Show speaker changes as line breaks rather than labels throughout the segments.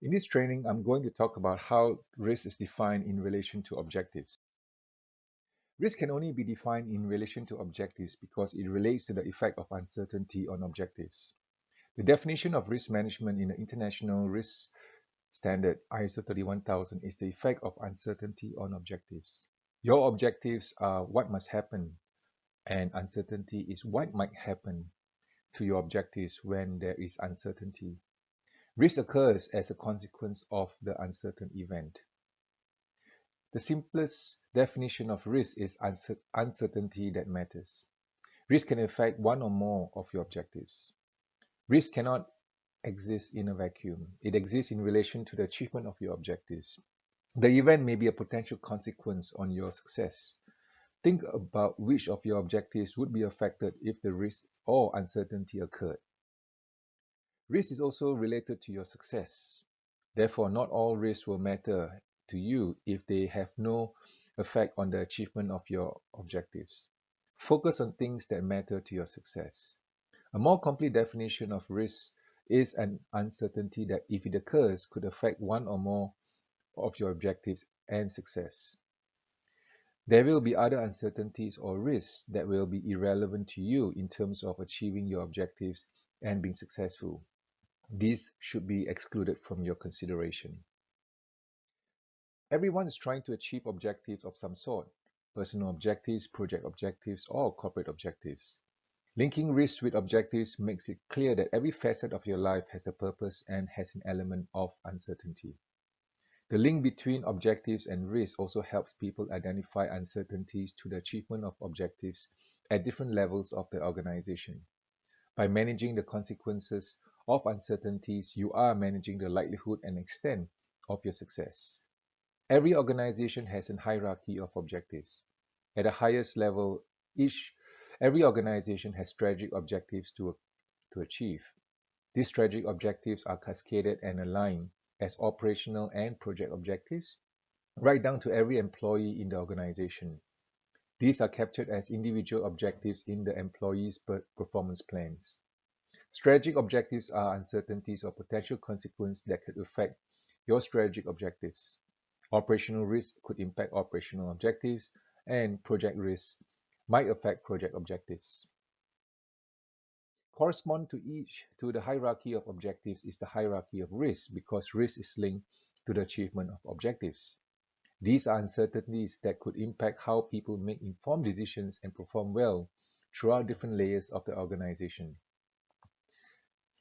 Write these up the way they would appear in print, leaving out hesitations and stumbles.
In this training, I'm going to talk about how risk is defined in relation to objectives. Risk can only be defined in relation to objectives because it relates to the effect of uncertainty on objectives. The definition of risk management in the International Risk Standard ISO 31000 is the effect of uncertainty on objectives. Your objectives are what must happen, and uncertainty is what might happen to your objectives when there is uncertainty. Risk occurs as a consequence of the uncertain event. The simplest definition of risk is uncertainty that matters. Risk can affect one or more of your objectives. Risk cannot exist in a vacuum. It exists in relation to the achievement of your objectives. The event may be a potential consequence on your success. Think about which of your objectives would be affected if the risk or uncertainty occurred. Risk is also related to your success. Therefore, not all risks will matter to you if they have no effect on the achievement of your objectives. Focus on things that matter to your success. A more complete definition of risk is an uncertainty that, if it occurs, could affect one or more of your objectives and success. There will be other uncertainties or risks that will be irrelevant to you in terms of achieving your objectives and being successful. These should be excluded from your consideration. Everyone is trying to achieve objectives of some sort: personal objectives, project objectives, or corporate objectives. Linking risks with objectives makes it clear that every facet of your life has a purpose and has an element of uncertainty. The link between objectives and risks also helps people identify uncertainties to the achievement of objectives at different levels of the organization. By managing the consequences of uncertainties, you are managing the likelihood and extent of your success. Every organization has a hierarchy of objectives. At the highest level, every organization has strategic objectives to achieve. These strategic objectives are cascaded and aligned as operational and project objectives, right down to every employee in the organization. These are captured as individual objectives in the employees' performance plans. Strategic objectives are uncertainties or potential consequences that could affect your strategic objectives. Operational risk could impact operational objectives, and project risk might affect project objectives. Correspond to the hierarchy of objectives is the hierarchy of risk, because risk is linked to the achievement of objectives. These are uncertainties that could impact how people make informed decisions and perform well throughout different layers of the organization.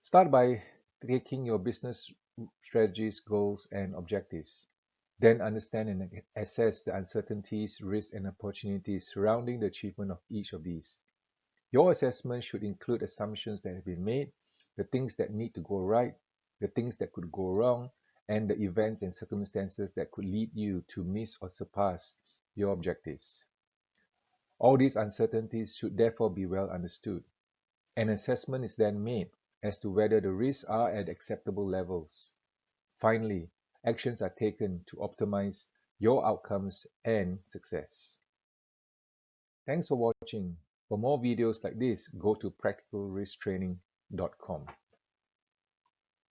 Start by taking your business strategies, goals, and objectives. Then understand and assess the uncertainties, risks, and opportunities surrounding the achievement of each of these. Your assessment should include assumptions that have been made, the things that need to go right, the things that could go wrong, and the events and circumstances that could lead you to miss or surpass your objectives. All these uncertainties should therefore be well understood. An assessment is then made as to whether the risks are at acceptable levels. Finally, actions are taken to optimize your outcomes and success. Thanks for watching. For more videos like this, go to practicalrisktraining.com.